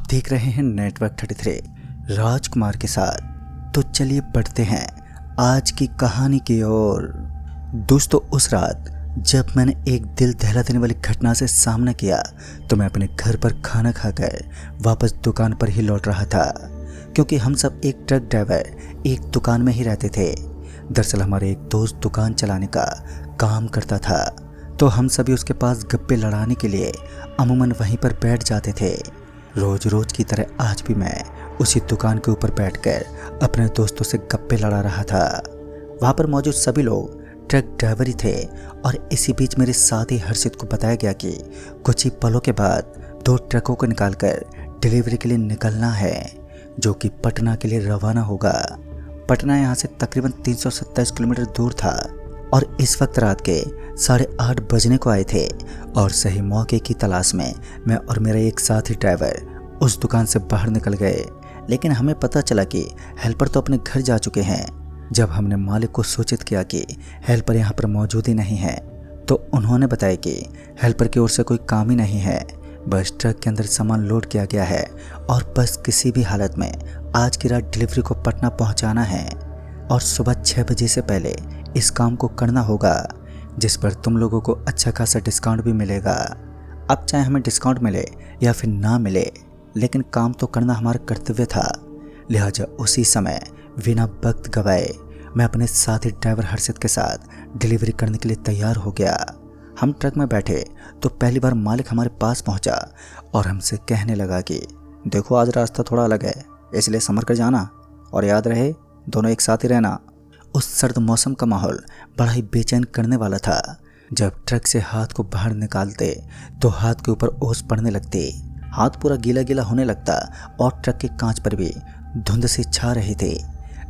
देख रहे हैं नेटवर्क 33 राजकुमार के साथ। तो चलिए बढ़ते हैं आज की कहानी की ओर। दोस्तों, उस रात जब मैंने एक दिल दहला देने वाली घटना से सामना किया तो मैं अपने घर पर खाना खाकर वापस दुकान पर ही लौट रहा था, क्योंकि हम सब एक ट्रक ड्राइवर एक दुकान में ही रहते थे। दरअसल हमारे एक दोस्त दुकान चलाने का काम करता था, तो हम सभी उसके पास गप्पे लड़ाने के लिए अमूमन वहीं पर बैठ जाते थे। रोज रोज की तरह आज भी मैं उसी दुकान के ऊपर बैठकर अपने दोस्तों से गप्पे लड़ा रहा था। वहाँ पर मौजूद सभी लोग ट्रक ड्राइवर ही थे और इसी बीच मेरे साथी हर्षित को बताया गया कि कुछ ही पलों के बाद 2 ट्रकों को निकालकर डिलीवरी के लिए निकलना है, जो कि पटना के लिए रवाना होगा। पटना यहाँ से तकरीबन 327 किलोमीटर दूर था और इस वक्त रात के 8:30 बजने को आए थे और सही मौके की तलाश में मैं और मेरा एक साथी ड्राइवर उस दुकान से बाहर निकल गए। लेकिन हमें पता चला कि हेल्पर तो अपने घर जा चुके हैं। जब हमने मालिक को सूचित किया कि हेल्पर यहाँ पर मौजूद ही नहीं है, तो उन्होंने बताया कि हेल्पर की ओर से कोई काम ही नहीं है, बस ट्रक के अंदर सामान लोड किया गया है और बस किसी भी हालत में आज की रात डिलीवरी को पटना पहुँचाना है और सुबह 6 बजे से पहले इस काम को करना होगा, जिस पर तुम लोगों को अच्छा खासा डिस्काउंट भी मिलेगा। अब चाहे हमें डिस्काउंट मिले या फिर ना मिले, लेकिन काम तो करना हमारा कर्तव्य था। लिहाजा उसी समय बिना वक्त गवाए मैं अपने साथी ड्राइवर हर्षित के साथ डिलीवरी करने के लिए तैयार हो गया। हम ट्रक में बैठे तो पहली बार मालिक हमारे पास पहुंचा और हमसे कहने लगा कि देखो, आज रास्ता थोड़ा अलग है, इसलिए संभल कर जाना और याद रहे दोनों एक साथ ही रहना। उस सर्द मौसम का माहौल बड़ा ही बेचैन करने वाला था। जब ट्रक से हाथ को बाहर निकालते तो हाथ के ऊपर ओस पड़ने लगती, हाथ पूरा गीला गीला होने लगता और ट्रक के कांच पर भी धुंध से छा रही थी।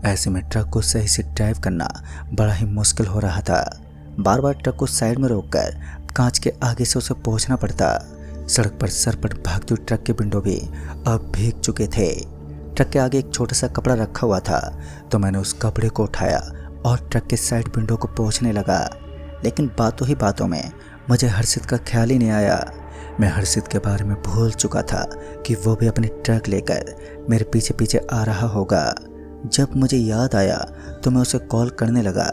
ऐसे में ट्रक को सही से ड्राइव करना बड़ा ही मुश्किल हो रहा था। बार बार ट्रक को साइड में रोककर कांच के आगे से उसे पहुंचना पड़ता। सड़क पर सरपट भागते हुए ट्रक के विंडो भी अब भीग चुके थे। ट्रक के आगे एक छोटा सा कपड़ा रखा हुआ था, तो मैंने उस कपड़े को उठाया और ट्रक के साइड विंडो को पोंछने लगा। लेकिन बातों ही बातों में मुझे हर्षित का ख्याल ही नहीं आया। मैं हर्षित के बारे में भूल चुका था कि वो भी अपनी ट्रक लेकर मेरे पीछे पीछे आ रहा होगा। जब मुझे याद आया तो मैं उसे कॉल करने लगा,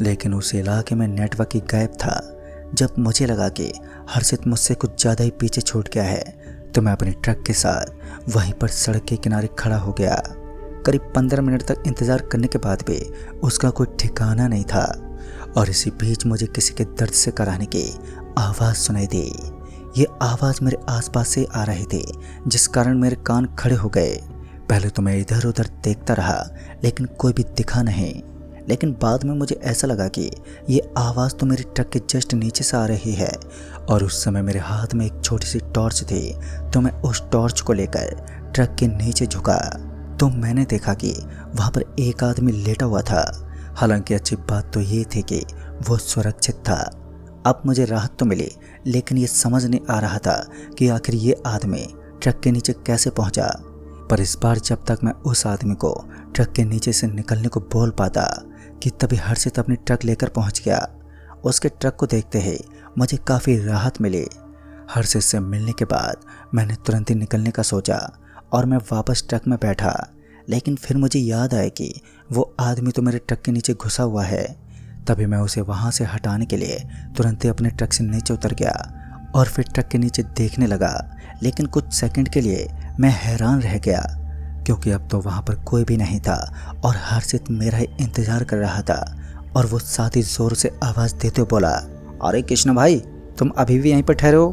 लेकिन उस इलाके में नेटवर्क ही गायब था। जब मुझे लगा कि हर्षित मुझसे कुछ ज़्यादा ही पीछे छूट गया है, तो मैं अपने ट्रक के साथ वहीं पर सड़क के किनारे खड़ा हो गया। करीब 15 मिनट तक इंतज़ार करने के बाद भी उसका कोई ठिकाना नहीं था और इसी बीच मुझे किसी के दर्द से कराहने की आवाज़ सुनाई दी। ये आवाज़ मेरे आसपास से आ रही थी, जिस कारण मेरे कान खड़े हो गए। पहले तो मैं इधर उधर देखता रहा, लेकिन कोई भी दिखा नहीं। लेकिन बाद में मुझे ऐसा लगा कि ये आवाज़ तो मेरे ट्रक के जस्ट नीचे से आ रही है और उस समय मेरे हाथ में एक छोटी सी टॉर्च थी, तो मैं उस टॉर्च को लेकर ट्रक के नीचे झुका तो मैंने देखा कि वहाँ पर एक आदमी लेटा हुआ था। हालांकि अच्छी बात तो ये थी कि वो सुरक्षित था। अब मुझे राहत तो मिली, लेकिन ये समझ नहीं आ रहा था कि आखिर ये आदमी ट्रक के नीचे कैसे पहुंचा। पर इस बार जब तक मैं उस आदमी को ट्रक के नीचे से निकलने को बोल पाता कि तभी हर्षित अपनी ट्रक लेकर पहुंच गया। उसके ट्रक को देखते ही मुझे काफ़ी राहत मिली। हर्षित से मिलने के बाद मैंने तुरंत ही निकलने का सोचा और मैं वापस ट्रक में बैठा। लेकिन फिर मुझे याद आया कि वो आदमी तो मेरे ट्रक के नीचे घुसा हुआ है। तभी मैं उसे वहाँ से हटाने के लिए तुरंत ही अपने ट्रक से नीचे उतर गया और फिर ट्रक के नीचे देखने लगा। लेकिन कुछ सेकंड के लिए मैं हैरान रह गया, क्योंकि अब तो वहाँ पर कोई भी नहीं था और हर्षित मेरा ही इंतज़ार कर रहा था। और वो साथ ही ज़ोर से आवाज़ देते हुए बोला, अरे कृष्ण भाई, तुम अभी भी यहीं पर ठहरे हो?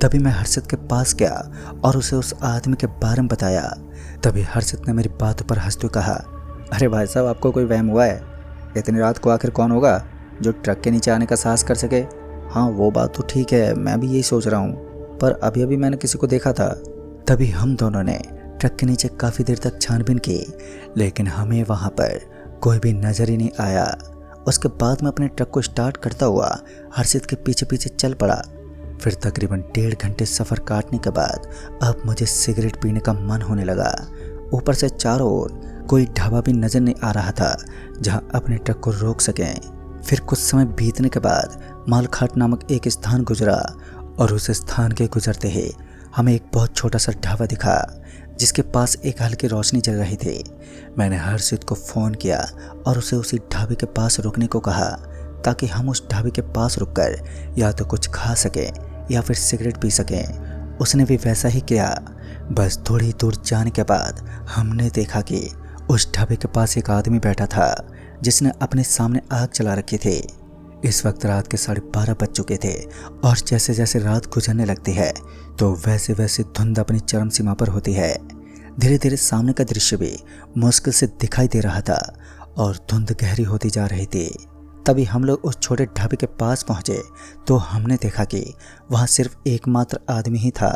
तभी मैं हर्षित के पास गया और उसे उस आदमी के बारे में बताया। तभी हर्षित ने मेरी बातों पर हंसते हुए कहा, अरे भाई साहब, आपको कोई वहम हुआ है? इतनी रात को आखिर कौन होगा जो ट्रक के नीचे आने का साहस कर सके? हाँ, वो बात तो ठीक है, मैं भी यही सोच रहा हूँ, पर अभी अभी मैंने किसी को देखा था। तभी हम दोनों ने ट्रक के नीचे काफ़ी देर तक छानबीन की, लेकिन हमें वहाँ पर कोई भी नज़र ही नहीं आया। उसके बाद मैं अपने ट्रक को स्टार्ट करता हुआ हर्षित के पीछे पीछे चल पड़ा। फिर तकरीबन 1.5 घंटे सफ़र काटने के बाद अब मुझे सिगरेट पीने का मन होने लगा। ऊपर से चारों ओर कोई ढाबा भी नज़र नहीं आ रहा था जहाँ अपने ट्रक को रोक सकें। फिर कुछ समय बीतने के बाद मालखाट नामक एक स्थान गुजरा और उस स्थान के गुजरते ही हमें एक बहुत छोटा सा ढाबा दिखा जिसके पास एक हल्की रोशनी जल रही थी। मैंने हर्षित को फ़ोन किया और उसे उसी ढाबे के पास रुकने को कहा ताकि हम उस ढाबे के पास रुककर या तो कुछ खा सकें या फिर सिगरेट पी सकें। उसने भी वैसा ही किया। बस थोड़ी दूर जाने के बाद हमने देखा कि उस ढाबे के पास एक आदमी बैठा था जिसने अपने सामने आग जला रखी थी। इस वक्त रात के 12:30 बज चुके थे और जैसे जैसे रात गुजरने लगती है तो वैसे वैसे धुंध अपनी चरम सीमा पर होती है। धीरे धीरे सामने का दृश्य भी मुश्किल से दिखाई दे रहा था और धुंध गहरी होती जा रही थी। तभी हम लोग उस छोटे ढाबे के पास पहुंचे तो हमने देखा कि वहां सिर्फ एकमात्र आदमी ही था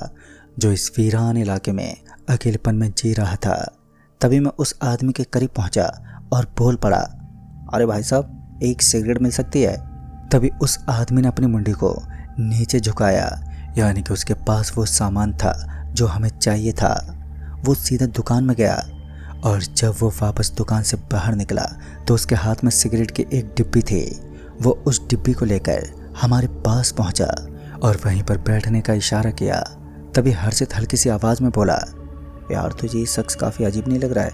जो इस वीरान इलाके में अकेलेपन में जी रहा था। तभी मैं उस आदमी के करीब पहुंचा और बोल पड़ा, अरे भाई साहब, एक सिगरेट मिल सकती है? तभी उस आदमी ने अपनी मुंडी को नीचे झुकाया, यानी कि उसके पास वो सामान था जो हमें चाहिए था। वो सीधा दुकान में गया और जब वो वापस दुकान से बाहर निकला तो उसके हाथ में सिगरेट की एक डिब्बी थी। वो उस डिब्बी को लेकर हमारे पास पहुंचा और वहीं पर बैठने का इशारा किया। तभी हर्षित हल्की सी आवाज़ में बोला, यार तुझे ये शख्स काफ़ी अजीब नहीं लग रहा है?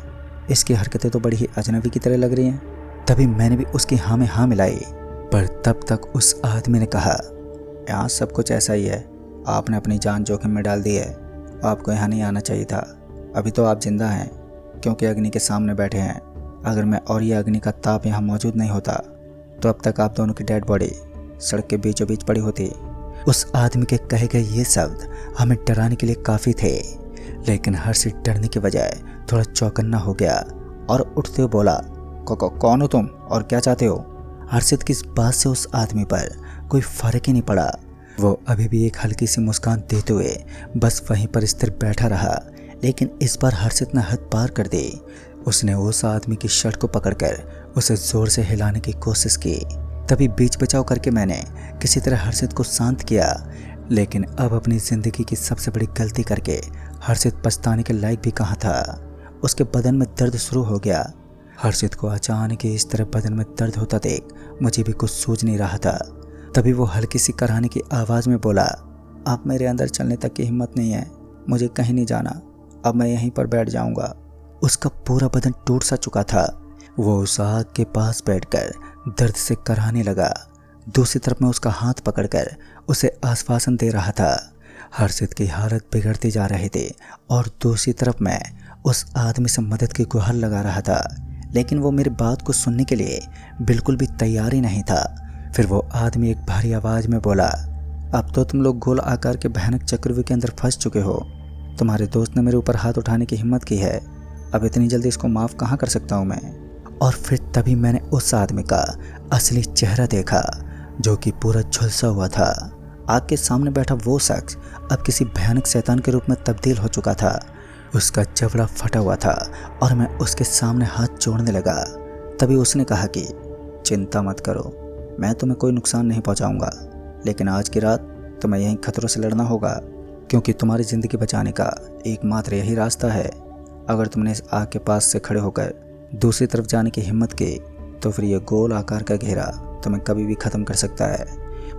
इसकी हरकतें तो बड़ी ही अजनबी की तरह लग रही हैं। तभी मैंने भी उसकी हाँ में हाँ मिलाई, पर तब तक उस आदमी ने कहा, यहाँ सब कुछ ऐसा ही है, आपने अपनी जान जोखिम में डाल दी है, आपको यहाँ नहीं आना चाहिए था। अभी तो आप जिंदा हैं क्योंकि अग्नि के सामने बैठे हैं। अगर मैं और ये अग्नि का ताप यहाँ मौजूद नहीं होता तो अब तक आप दोनों की डेड बॉडी सड़क के बीचों बीच पड़ी होती। उस आदमी के कहे गए ये शब्द हमें डराने के लिए काफ़ी थे, लेकिन हर्षित डरने के बजाय थोड़ा चौकन्ना हो गया और उठते हुए बोला, कौन हो तुम और क्या चाहते हो? हर्षित की इस बात से उस आदमी पर कोई फर्क ही नहीं पड़ा। वो अभी भी एक हल्की सी मुस्कान देते हुए बस वहीं पर स्थिर बैठा रहा, लेकिन इस बार हर्षित ने हद पार कर दी। उसने उस आदमी की शर्ट को पकड़कर उसे जोर से हिलाने की कोशिश की। तभी बीच बचाव करके मैंने किसी तरह हर्षित को शांत किया, लेकिन अब अपनी ज़िंदगी की सबसे बड़ी गलती करके हर्षित पछताने के लायक भी कहाँ था। उसके बदन में दर्द शुरू हो गया। हर्षित को अचानक इस तरह बदन में दर्द होता देख मुझे भी कुछ सूझ नहीं रहा था। तभी वो हल्की सी कराहने की आवाज़ में बोला, आप मेरे अंदर चलने तक की हिम्मत नहीं है, मुझे कहीं नहीं जाना, अब मैं यहीं पर बैठ जाऊंगा। उसका पूरा बदन टूट सा चुका था। वो उस आग के पास बैठकर दर्द से कराहने लगा। दूसरी तरफ मैं उसका हाथ पकड़कर उसे आश्वासन दे रहा था। हर्षित की हालत बिगड़ती जा रही थी और दूसरी तरफ मैं उस आदमी से मदद की गुहार लगा रहा था, लेकिन वो मेरी बात को सुनने के लिए बिल्कुल भी तैयार ही नहीं था। फिर वो आदमी एक भारी आवाज़ में बोला, अब तो तुम लोग गोल आकार के भयानक चक्रव्यूह के अंदर फंस चुके हो। तुम्हारे दोस्त ने मेरे ऊपर हाथ उठाने की हिम्मत की है, अब इतनी जल्दी इसको माफ़ कहाँ कर सकता हूँ मैं। और फिर तभी मैंने उस आदमी का असली चेहरा देखा जो कि पूरा झुलसा हुआ था। आग के सामने बैठा वो शख्स अब किसी भयानक शैतान के रूप में तब्दील हो चुका था। उसका जबड़ा फटा हुआ था और मैं उसके सामने हाथ जोड़ने लगा। तभी उसने कहा कि चिंता मत करो, मैं तुम्हें कोई नुकसान नहीं पहुंचाऊंगा, लेकिन आज की रात तुम्हें यहीं खतरों से लड़ना होगा, क्योंकि तुम्हारी ज़िंदगी बचाने का एकमात्र यही रास्ता है। अगर तुमने इस आग के पास से खड़े होकर दूसरी तरफ जाने की हिम्मत की तो फिर यह गोल आकार का घेरा तुम्हें कभी भी ख़त्म कर सकता है।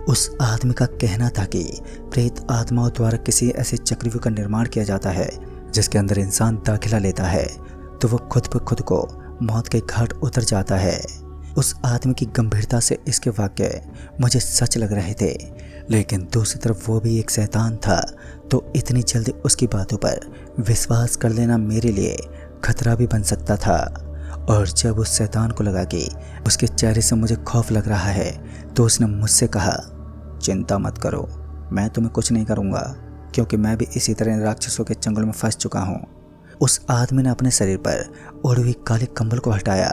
उस आदमी का कहना था कि प्रेत आत्माओं द्वारा किसी ऐसे चक्रव्यूह का निर्माण किया जाता है जिसके अंदर इंसान दाखिला लेता है तो वो खुद ब खुद को मौत के घाट उतर जाता है। उस आदमी की गंभीरता से इसके वाक्य मुझे सच लग रहे थे, लेकिन दूसरी तरफ वो भी एक शैतान था, तो इतनी जल्दी उसकी बातों पर विश्वास कर लेना मेरे लिए खतरा भी बन सकता था। और जब उस शैतान को लगा कि उसके चेहरे से मुझे खौफ लग रहा है तो उसने मुझसे कहा, चिंता मत करो, मैं तुम्हें कुछ नहीं करूँगा, क्योंकि मैं भी इसी तरह राक्षसों के चंगुल में फंस चुका हूँ। उस आदमी ने अपने शरीर पर ओढ़ी हुई काले कंबल को हटाया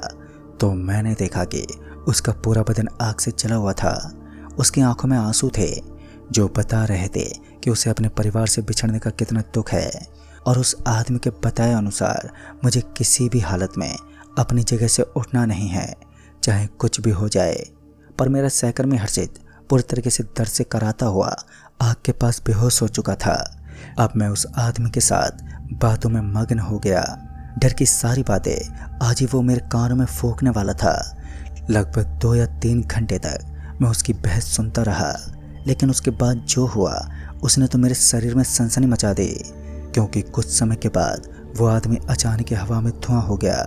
तो मैंने देखा कि उसका पूरा बदन आग से जला हुआ था। उसकी आंखों में आंसू थे जो बता रहे थे कि उसे अपने परिवार से बिछड़ने का कितना दुख है। और उस आदमी के बताए अनुसार मुझे किसी भी हालत में अपनी जगह से उठना नहीं है, चाहे कुछ भी हो जाए। पर मेरा सहकर्मी हर्षित पूरी तरीके से दर्द से कराता हुआ आग के पास बेहोश हो चुका था। अब मैं उस आदमी के साथ बातों में मग्न हो गया। डर की सारी बातें आज ही वो मेरे कानों में फूंकने वाला था। लगभग 2 या 3 घंटे तक मैं उसकी बहस सुनता रहा, लेकिन उसके बाद जो हुआ उसने तो मेरे शरीर में सनसनी मचा दी, क्योंकि कुछ समय के बाद वो आदमी अचानक ही हवा में धुआं हो गया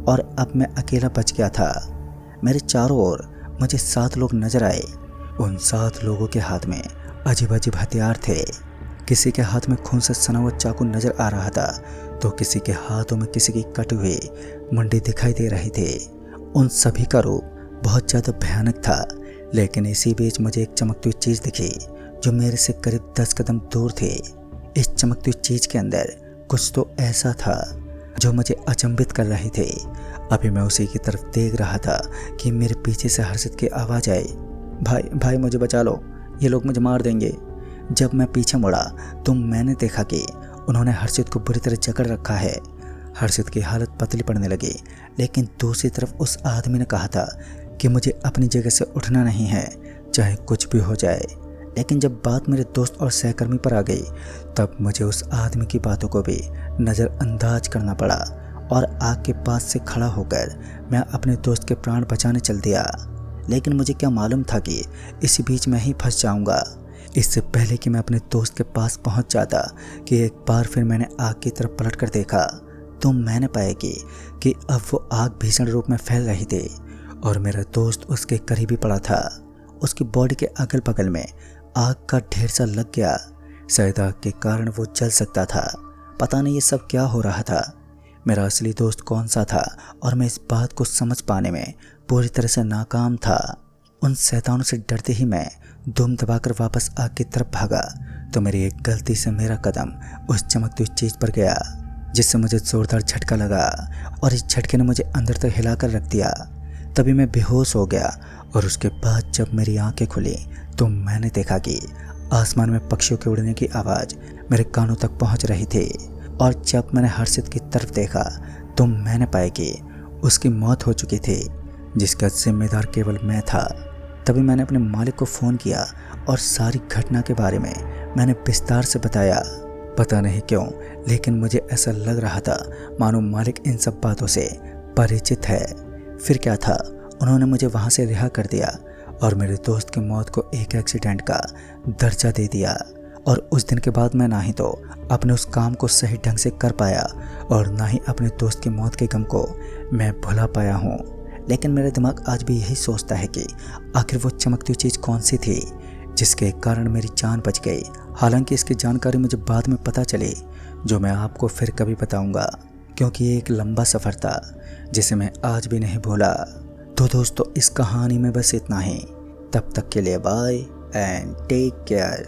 और अब मैं अकेला बच गया था। मेरे चारों ओर मुझे 7 लोग नजर आए। उन 7 लोगों के हाथ में अजीब अजीब हथियार थे। किसी के हाथ में खून से सना हुआ चाकू नजर आ रहा था, तो किसी के हाथों में किसी की कटी हुई मुंडी दिखाई दे रही थी। उन सभी का रूप बहुत ज़्यादा भयानक था, लेकिन इसी बीच मुझे एक चमकती हुई चीज़ दिखी जो मेरे से करीब 10 कदम दूर थी। इस चमकती हुई चीज़ के अंदर कुछ तो ऐसा था जो मुझे अचंभित कर रही थी। अभी मैं उसी की तरफ देख रहा था कि मेरे पीछे से हर्षित की आवाज़ आई, भाई भाई मुझे बचा लो, ये लोग मुझे मार देंगे। जब मैं पीछे मुड़ा तो मैंने देखा कि उन्होंने हर्षित को बुरी तरह जकड़ रखा है। हर्षित की हालत पतली पड़ने लगी, लेकिन दूसरी तरफ उस आदमी ने कहा था कि मुझे अपनी जगह से उठना नहीं है, चाहे कुछ भी हो जाए। लेकिन जब बात मेरे दोस्त और सहकर्मी पर आ गई तब मुझे उस आदमी की बातों को भी नज़रअंदाज करना पड़ा और आग के पास से खड़ा होकर मैं अपने दोस्त के प्राण बचाने चल दिया। लेकिन मुझे क्या मालूम था कि इसी बीच मैं ही फंस जाऊंगा। इससे पहले कि मैं अपने दोस्त के पास पहुंच जाता कि एक बार फिर मैंने आग की तरफ पलट कर देखा तो मैंने पाया कि अब वो आग भीषण रूप में फैल रही थी और मेरा दोस्त उसके करीब ही पड़ा था। उसकी बॉडी के अगल बगल में आग का ढेर सा लग गया। शायद आग के कारण वो जल सकता था। पता नहीं ये सब क्या हो रहा था। मेरा असली दोस्त कौन सा था और मैं इस बात को समझ पाने में पूरी तरह से नाकाम था। उन शैतानों से डरते ही मैं दुम दबाकर वापस आग की तरफ भागा तो मेरी एक गलती से मेरा कदम उस चमकती हुई चीज़ पर गया, जिससे मुझे जोरदार झटका लगा और इस झटके ने मुझे अंदर तक हिलाकर रख दिया। तभी मैं बेहोश हो गया और उसके बाद जब मेरी आंखें खुली तो मैंने देखा कि आसमान में पक्षियों के उड़ने की आवाज़ मेरे कानों तक पहुंच रही थी। और जब मैंने हर्षित की तरफ देखा तो मैंने पाया कि उसकी मौत हो चुकी थी, जिसका जिम्मेदार केवल मैं था। तभी मैंने अपने मालिक को फ़ोन किया और सारी घटना के बारे में मैंने विस्तार से बताया। पता नहीं क्यों, लेकिन मुझे ऐसा लग रहा था मानो मालिक इन सब बातों से परिचित है। फिर क्या था, उन्होंने मुझे वहाँ से रिहा कर दिया और मेरे दोस्त की मौत को एक एक्सीडेंट का दर्जा दे दिया। और उस दिन के बाद मैं ना ही तो अपने उस काम को सही ढंग से कर पाया और ना ही अपने दोस्त की मौत के गम को मैं भुला पाया हूँ। लेकिन मेरा दिमाग आज भी यही सोचता है कि आखिर वो चमकती हुई चीज़ कौन सी थी जिसके कारण मेरी जान बच गई। हालांकि इसकी जानकारी मुझे बाद में पता चली, जो मैं आपको फिर कभी बताऊंगा, क्योंकि ये एक लंबा सफ़र था जिसे मैं आज भी नहीं भूला। तो दोस्तों, इस कहानी में बस इतना ही। तब तक के लिए बाय एंड टेक केयर।